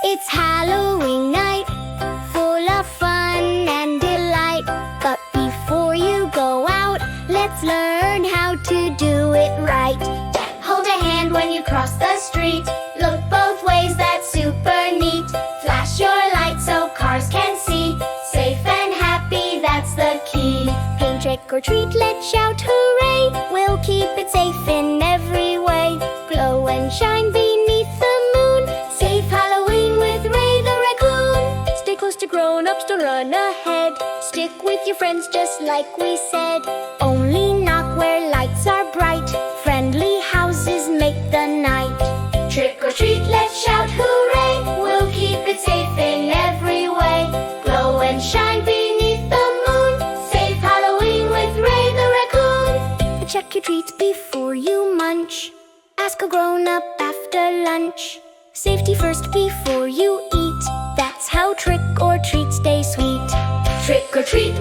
It's Halloween night, full of fun and delight. But before you go out, let's learn how to do it right. Hold a hand when you cross the street. Look both ways, that's super neat. Flash your lights so cars can see. Safe and happy, that's the key. Paint, trick or treat, let's shout hooray. We'll keep it safe in every way. Glow and shine beneath the moon. Safe Halloween with Ray the Raccoon. Stay close to grown-ups, don't run ahead. Stick with your friends just like we said. Only knock where lights are bright. Friendly houses make the night. Trick or treat, let's shout hooray. We'll keep it safe in every way. Glow and shine beneath the moon. Safe Halloween with Ray the Raccoon. Check your treats before you munch. Ask a grown-up after lunch. Safety first before you eat. That's how trick or treat stay sweet. Trick or treat